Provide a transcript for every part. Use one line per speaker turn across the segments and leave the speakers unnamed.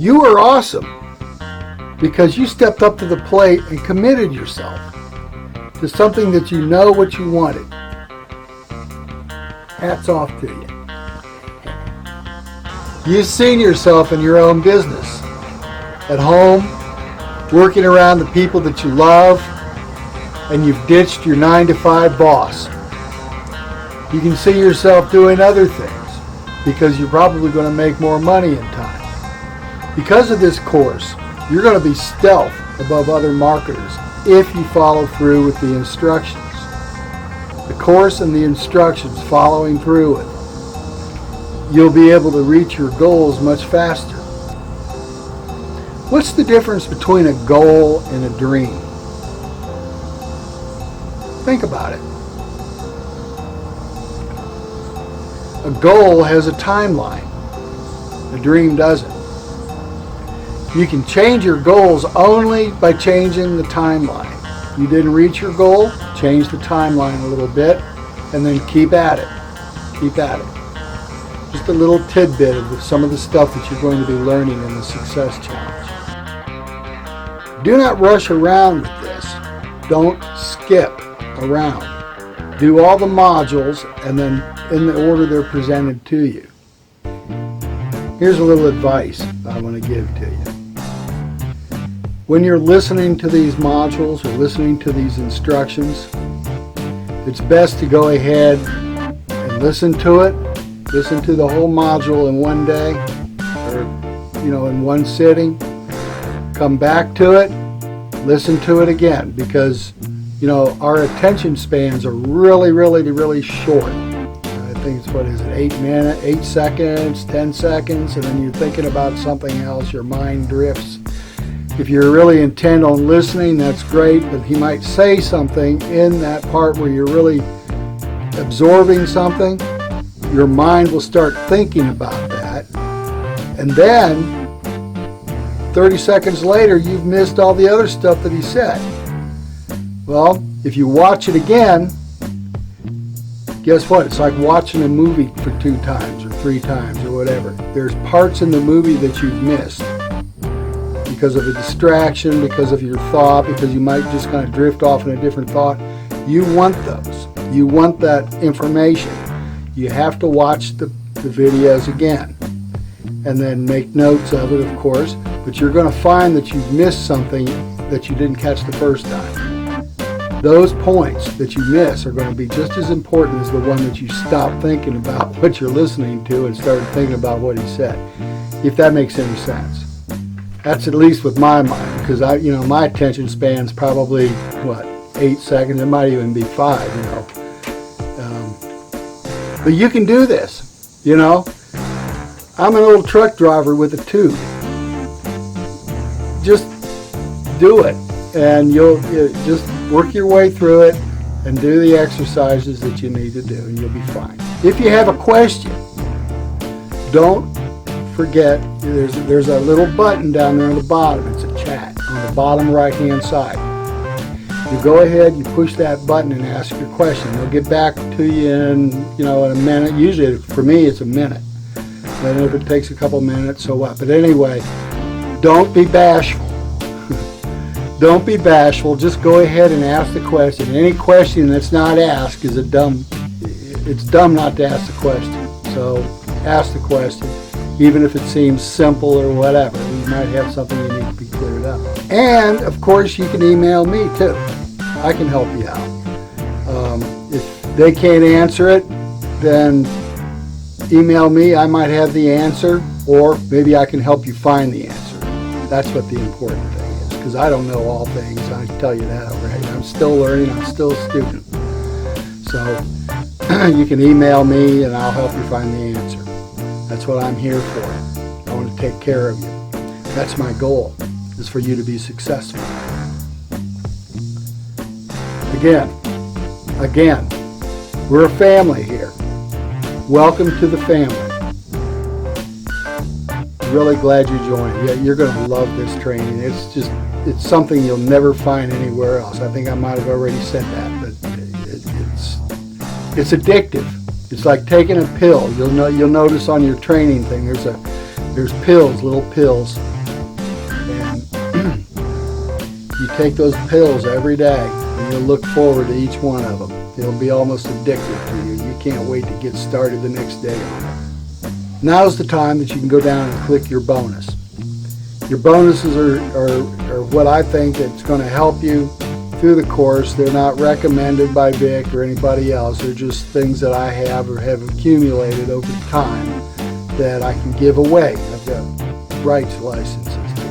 You are awesome because you stepped up to the plate and committed yourself to something that you know what you wanted. Hats off to you. You've seen yourself in your own business, at home, working around the people that you love, and you've ditched your 9-to-5 boss. You can see yourself doing other things because you're probably going to make more money in time. Because of this course, you're going to be stealth above other marketers if you follow through with the instructions. The course and the instructions following through with, you'll be able to reach your goals much faster. What's the difference between a goal and a dream? Think about it. A goal has a timeline. A dream doesn't. You can change your goals only by changing the timeline. You didn't reach your goal, change the timeline a little bit, and then keep at it. Keep at it. Just a little tidbit of some of the stuff that you're going to be learning in the Success Challenge. Do not rush around with this. Don't skip around. Do all the modules and then in the order they're presented to you. Here's a little advice I want to give to you. When you're listening to these modules or listening to these instructions, it's best to go ahead and listen to it. Listen to the whole module in one day or, in one sitting. Come back to it, listen to it again because, our attention spans are really, really, really short. I think it's, 8 seconds, 10 seconds, and then you're thinking about something else, your mind drifts. If you're really intent on listening, that's great, but he might say something in that part where you're really absorbing something. Your mind will start thinking about that, and then 30 seconds later, you've missed all the other stuff that he said. Well, if you watch it again, guess what? It's like watching a movie for 2 times or 3 times or whatever. There's parts in the movie that you've missed because of a distraction, because of your thought, because you might just kind of drift off in a different thought. You want those. You want that information. You have to watch the videos again and then make notes of it, of course, but you're going to find that you've missed something that you didn't catch the first time. Those points that you miss are going to be just as important as the one that you stop thinking about what you're listening to and started thinking about what he said, if that makes any sense. That's at least with my mind, because my attention span's probably, 8 seconds, it might even be 5, But you can do this, I'm an old truck driver with a tube. Just do it, and you'll just work your way through it and do the exercises that you need to do, and you'll be fine. If you have a question, don't forget, there's a little button down there on the bottom. It's a chat on the bottom right-hand side. You go ahead, you push that button and ask your question. They'll get back to you in a minute. Usually, for me, it's a minute. And if it takes a couple minutes, so what? But anyway, don't be bashful. Don't be bashful. Just go ahead and ask the question. Any question that's not asked is it's dumb not to ask the question. So ask the question, even if it seems simple or whatever. You might have something you need to be cleared up. And, of course, you can email me, too. I can help you out. If they can't answer it, then email me. I might have the answer, or maybe I can help you find the answer. That's what the important thing is, because I don't know all things. I can tell you that already. I'm still learning. I'm still a student. So you can email me, and I'll help you find the answer. That's what I'm here for. I want to take care of you. That's my goal, is for you to be successful. Again, we're a family here. Welcome to the family. Really glad you joined. Yeah, you're going to love this training. It's something you'll never find anywhere else. I think I might have already said that, but it's addictive. It's like taking a pill. You'll notice on your training thing there's pills, little pills take those pills every day, and you'll look forward to each one of them. It'll be almost addictive to you. You can't wait to get started the next day on it. Now's the time that you can go down and click your bonus. Your bonuses are what I think that's going to help you through the course. They're not recommended by Vic or anybody else. They're just things that I have or have accumulated over time that I can give away. I've got rights licenses to.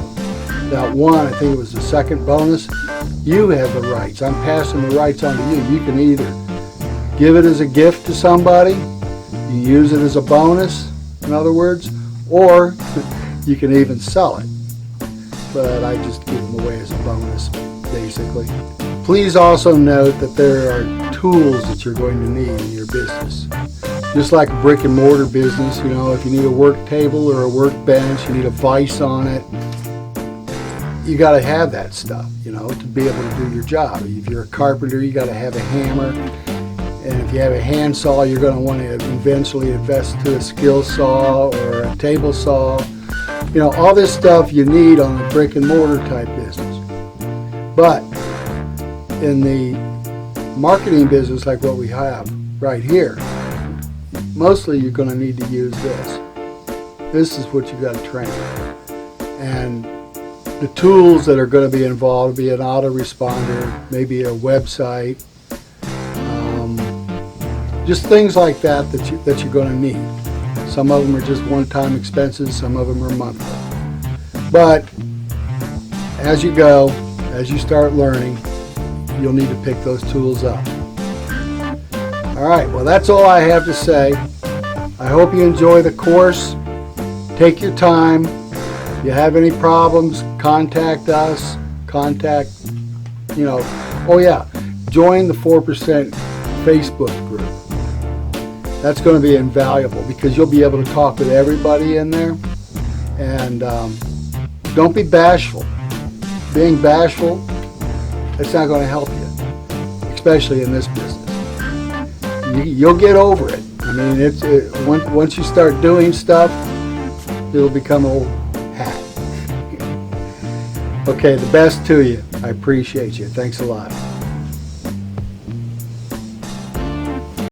That one, I think it was the second bonus, you have the rights. I'm passing the rights on to you. You can either give it as a gift to somebody, you use it as a bonus, in other words, or you can even sell it. But I just give them away as a bonus, basically. Please also note that there are tools that you're going to need in your business. Just like a brick and mortar business, you know, if you need a work table or a workbench, you need a vise on it, you got to have that stuff, you know, to be able to do your job. If you're a carpenter, you got to have a hammer. And if you have a hand saw, you're going to want to eventually invest to a skill saw or a table saw. You know, all this stuff you need on a brick and mortar type business. But in the marketing business like what we have right here, mostly you're going to need to use this. This is what you got to train. And the tools that are going to be involved be an autoresponder, maybe a website, just things like that that you're going to need. Some of them are just one-time expenses, some of them are monthly. But as you go, as you start learning, you'll need to pick those tools up. All right, well, that's all I have to say. I hope you enjoy the course. Take your time. If you have any problems, contact us. Join the 4% Facebook group. That's going to be invaluable because you'll be able to talk with everybody in there. And don't be bashful. Being bashful, it's not going to help you, especially in this business. You'll get over it. I mean, once you start doing stuff, it'll become old hat. Okay, the best to you. I appreciate you. Thanks a lot.